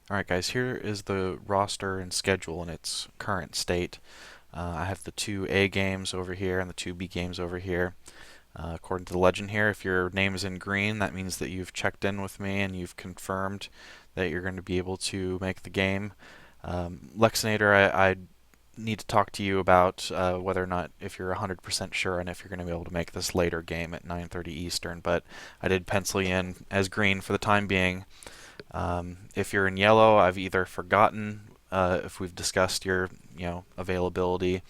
Alright guys, here is the roster and schedule in its current state. I have the two A games over here and the two B games over here. According to the legend here, if your name is in green, that means that you've checked in with me and you've confirmed that you're going to be able to make the game. Lexinator, I need to talk to you about whether or not if you're 100% sure and if you're going to be able to make this later game at 9:30 Eastern, but I did pencil you in as green for the time being. If you're in yellow, I've either forgotten if we've discussed your availability,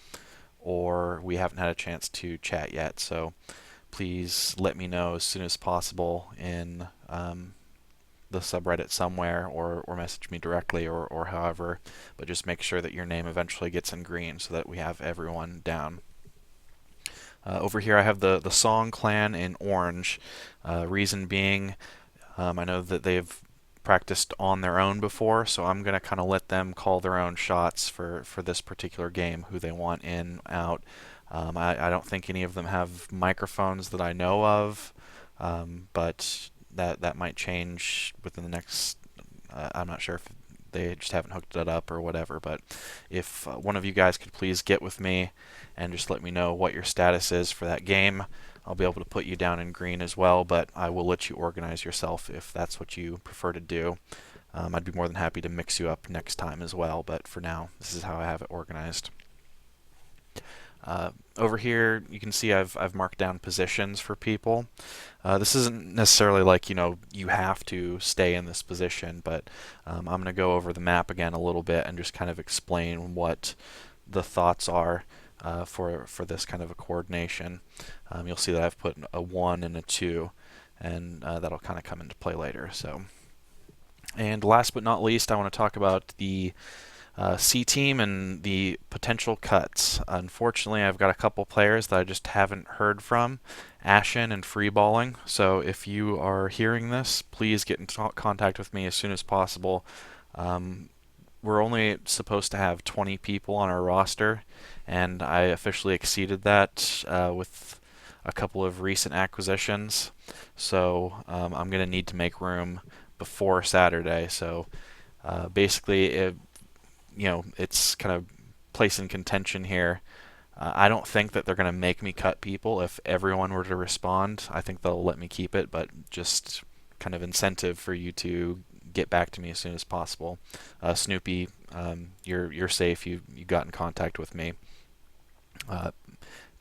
or we haven't had a chance to chat yet. So please let me know as soon as possible in the subreddit somewhere, or message me directly, or however. But just make sure that your name eventually gets in green so that we have everyone down. Over here I have the Song Clan in orange. Reason being, I know that they've practiced on their own before, so I'm going to kind of let them call their own shots for this particular game, who they want in, out. I don't think any of them have microphones that I know of, but that might change within the next. I'm not sure if they just haven't hooked it up or whatever, but if one of you guys could please get with me and just let me know what your status is for that game, I'll be able to put you down in green as well, but I will let you organize yourself if that's what you prefer to do. I'd be more than happy to mix you up next time as well, but for now, this is how I have it organized. Over here, you can see I've marked down positions for people. This isn't necessarily like, you have to stay in this position, but I'm going to go over the map again a little bit and just kind of explain what the thoughts are for this kind of a coordination. You'll see that I've put a 1 and a 2, and that'll kind of come into play later. And last but not least, I want to talk about the C team and the potential cuts. Unfortunately, I've got a couple players that I just haven't heard from, Ashen and Freeballing. So if you are hearing this, please get in contact with me as soon as possible. We're only supposed to have 20 people on our roster, and I officially exceeded that with a couple of recent acquisitions. So I'm going to need to make room before Saturday. So basically, it's kind of place in contention here. I don't think that they're going to make me cut people if everyone were to respond. I think they'll let me keep it, but just kind of incentive for you to get back to me as soon as possible. Snoopy, you're safe. You got in contact with me.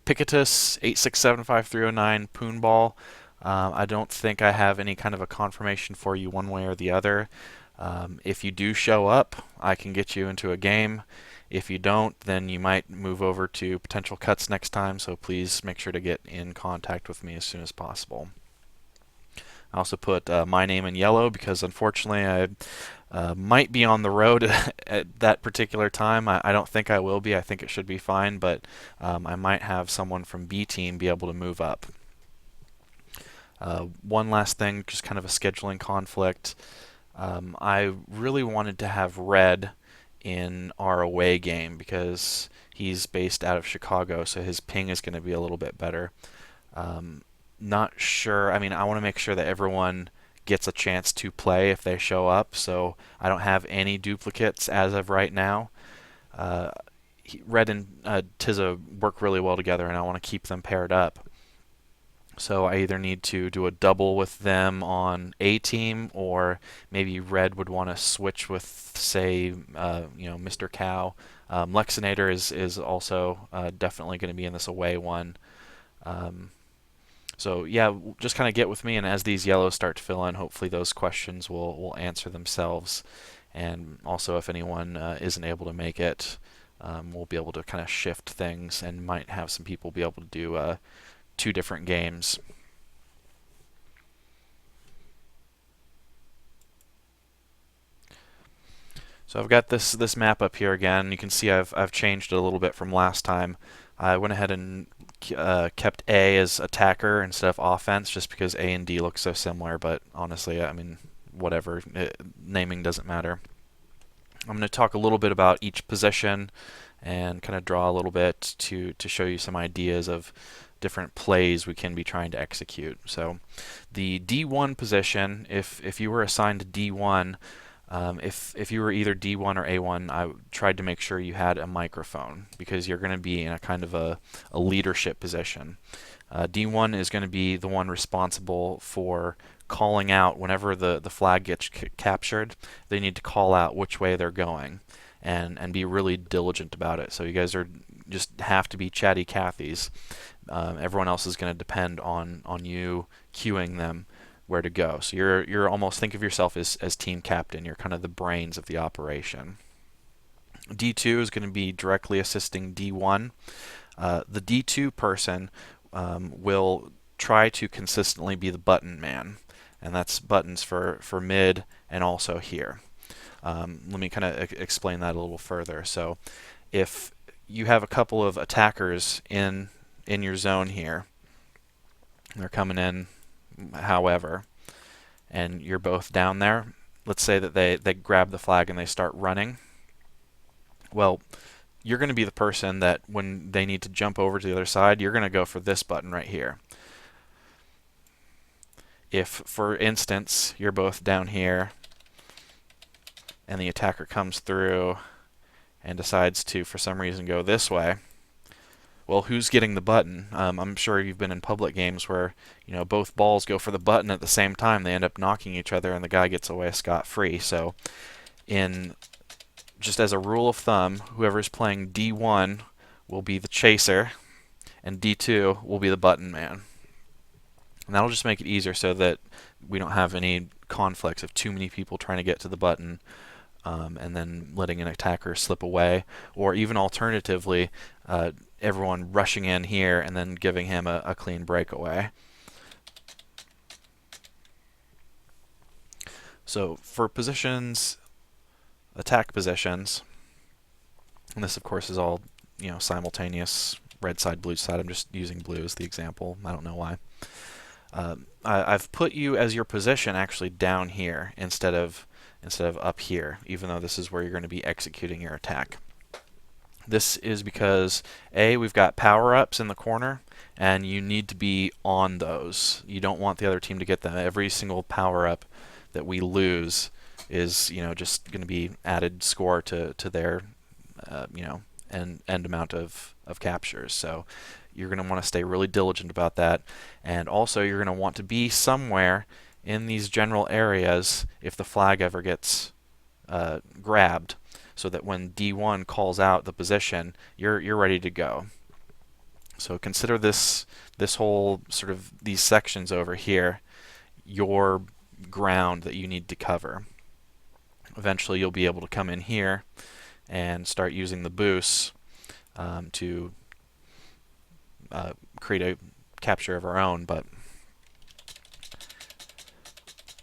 Picatus 8675309 Poonball. I don't think I have any kind of a confirmation for you one way or the other. If you do show up, I can get you into a game. If you don't, then you might move over to potential cuts next time, so please make sure to get in contact with me as soon as possible. I also put my name in yellow because unfortunately I might be on the road at that particular time. I don't think I will be. I think it should be fine, but I might have someone from B team be able to move up. One last thing, just kind of a scheduling conflict. I really wanted to have Red in our away game because he's based out of Chicago, so his ping is going to be a little bit better. Not sure. I mean, I want to make sure that everyone gets a chance to play if they show up, so I don't have any duplicates as of right now. Red and Tizza work really well together, and I want to keep them paired up. So I either need to do a double with them on A team, or maybe Red would want to switch with, say, Mr. Cow. Lexinator is also definitely going to be in this away one. So yeah, just kind of get with me, and as these yellows start to fill in, hopefully those questions will answer themselves. And also, if anyone isn't able to make it, we'll be able to kind of shift things, and might have some people be able to do 2 different games. So I've got this map up here again. You can see I've changed it a little bit from last time. I went ahead and kept A as attacker instead of offense, just because A and D look so similar. But honestly, I mean, whatever. Naming doesn't matter. I'm going to talk a little bit about each position and kind of draw a little bit to show you some ideas of different plays we can be trying to execute. So the D1 position, if you were assigned to D1, If you were either D1 or A1, I tried to make sure you had a microphone because you're going to be in a kind of a leadership position. D1 is going to be the one responsible for calling out whenever the flag gets captured. They need to call out which way they're going and be really diligent about it. So you guys are just have to be chatty Cathys. Everyone else is going to depend on you cueing them where to go. So you're almost, think of yourself as team captain. You're kind of the brains of the operation. D2 is going to be directly assisting D1. The D2 person will try to consistently be the button man, and that's buttons for mid and also here. Let me kind of explain that a little further. So if you have a couple of attackers in your zone here, they're coming in however, and you're both down there, let's say that they grab the flag and they start running. Well, you're going to be the person that when they need to jump over to the other side, you're going to go for this button right here. If, for instance, you're both down here and the attacker comes through and decides to, for some reason, go this way, well, who's getting the button? I'm sure you've been in public games where both balls go for the button at the same time. They end up knocking each other, and the guy gets away scot-free. So, just as a rule of thumb, whoever's playing D1 will be the chaser, and D2 will be the button man. And that'll just make it easier so that we don't have any conflicts of too many people trying to get to the button and then letting an attacker slip away, or even alternatively, everyone rushing in here and then giving him a clean breakaway. So for positions, attack positions, and this of course is all simultaneous, red side, blue side. I'm just using blue as the example. I don't know why. I've put you as your position actually down here instead of up here, even though this is where you're going to be executing your attack. This is because we've got power-ups in the corner, and you need to be on those. You don't want the other team to get them. Every single power-up that we lose is just going to be added score to their end amount of captures. So you're going to want to stay really diligent about that, and also you're going to want to be somewhere in these general areas if the flag ever gets grabbed, so that when D1 calls out the position, you're ready to go. So consider this whole sort of these sections over here your ground that you need to cover. Eventually you'll be able to come in here and start using the boosts to create a capture of our own, but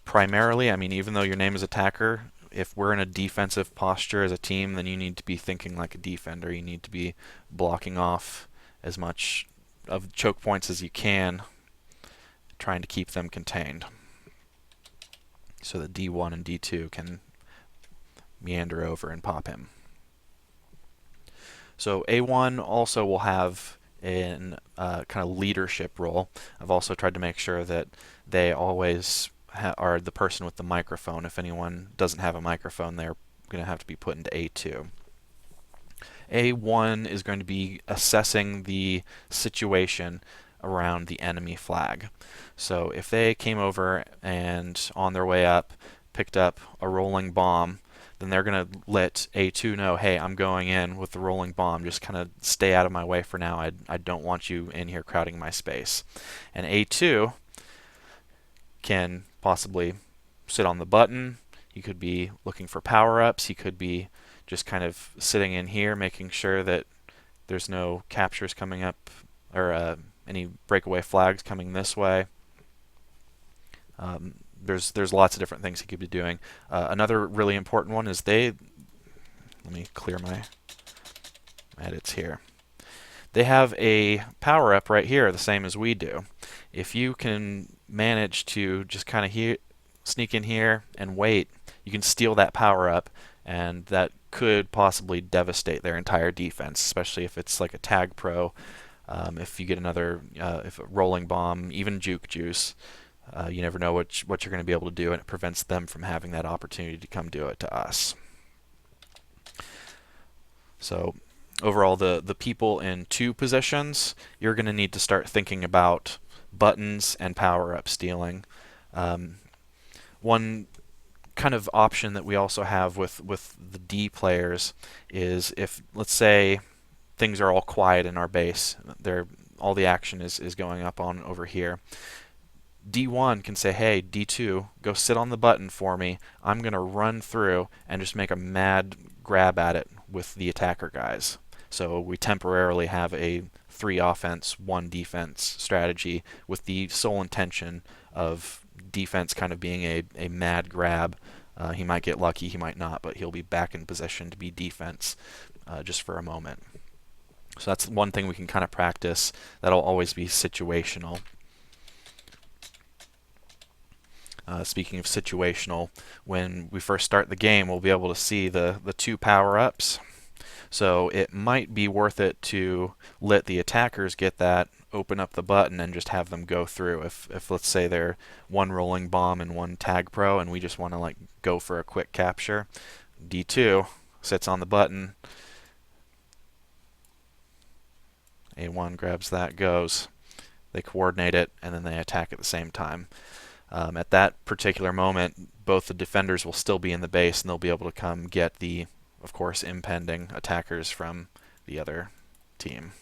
primarily, I mean, even though your name is attacker, if we're in a defensive posture as a team, then you need to be thinking like a defender. You need to be blocking off as much of choke points as you can, trying to keep them contained, so that D1 and D2 can meander over and pop him. So A1 also will have an kind of leadership role. I've also tried to make sure that they always are the person with the microphone. If anyone doesn't have a microphone, they're going to have to be put into A2. A1 is going to be assessing the situation around the enemy flag. So if they came over and on their way up picked up a rolling bomb, then they're going to let A2 know, hey, I'm going in with the rolling bomb. Just kind of stay out of my way for now. I don't want you in here crowding my space. And A2 can possibly sit on the button. He could be looking for power-ups. He could be just kind of sitting in here making sure that there's no captures coming up or any breakaway flags coming this way. There's lots of different things he could be doing. Another really important one is let me clear my edits here. They have a power-up right here, the same as we do. If you can manage to just kind of sneak in here and wait, you can steal that power-up, and that could possibly devastate their entire defense, especially if it's like a tag pro. If you get another if a rolling bomb, even juke juice, You never know what you're going to be able to do, and it prevents them from having that opportunity to come do it to us. So overall, the people in 2 positions, you're going to need to start thinking about buttons and power-up stealing. Um, One kind of option that we also have with the D players is, if, let's say, things are all quiet in our base, all the action is going up on over here. D1 can say, hey, D2, go sit on the button for me. I'm going to run through and just make a mad grab at it with the attacker guys. So we temporarily have a 3 offense, 1 defense strategy with the sole intention of defense kind of being a mad grab. He might get lucky, he might not, but he'll be back in position to be defense just for a moment. So that's one thing we can kind of practice. That'll always be situational. Speaking of situational, when we first start the game, we'll be able to see the 2 power-ups. So it might be worth it to let the attackers get that, open up the button, and just have them go through. If let's say they're 1 rolling bomb and 1 tag pro, and we just want to like go for a quick capture, D2 sits on the button, A1 grabs that, goes. They coordinate it, and then they attack at the same time. At that particular moment, both the defenders will still be in the base, and they'll be able to come get the, of course, impending attackers from the other team.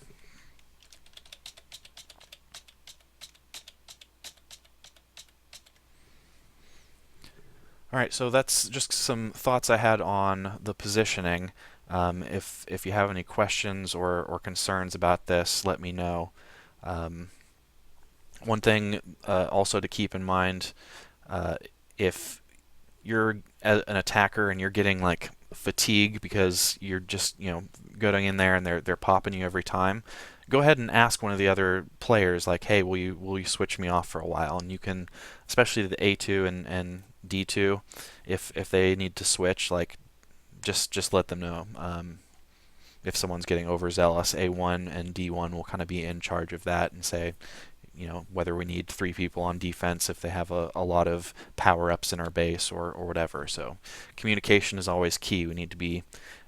Alright, so that's just some thoughts I had on the positioning. If you have any questions or concerns about this, let me know. One thing also to keep in mind, if you're an attacker and you're getting like fatigue because you're just going in there and they're popping you every time, go ahead and ask one of the other players, like, hey, will you switch me off for a while? And you can, especially the A2 and D2, if they need to switch, like just let them know. If someone's getting overzealous, A1 and D1 will kind of be in charge of that and say, whether we need 3 people on defense if they have a lot of power-ups in our base or whatever. So communication is always key. We need to be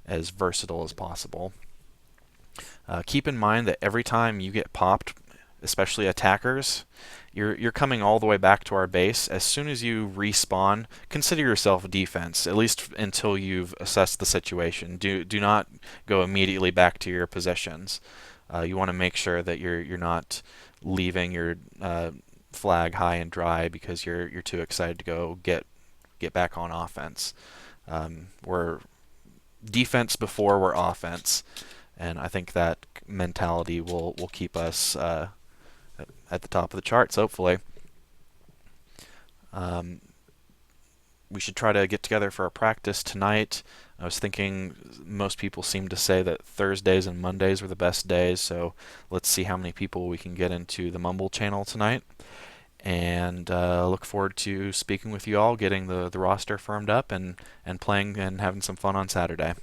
as versatile as possible. Keep in mind that every time you get popped, especially attackers, you're coming all the way back to our base. As soon as you respawn, consider yourself defense, at least until you've assessed the situation. Do not go immediately back to your positions. You want to make sure that you're not leaving your flag high and dry because you're too excited to go get back on offense. We're defense before we're offense, and I think that mentality will keep us at the top of the charts, hopefully. We should try to get together for a practice tonight. I was thinking most people seem to say that Thursdays and Mondays were the best days, so let's see how many people we can get into the Mumble channel tonight. And look forward to speaking with you all, getting the roster firmed up, and playing and having some fun on Saturday.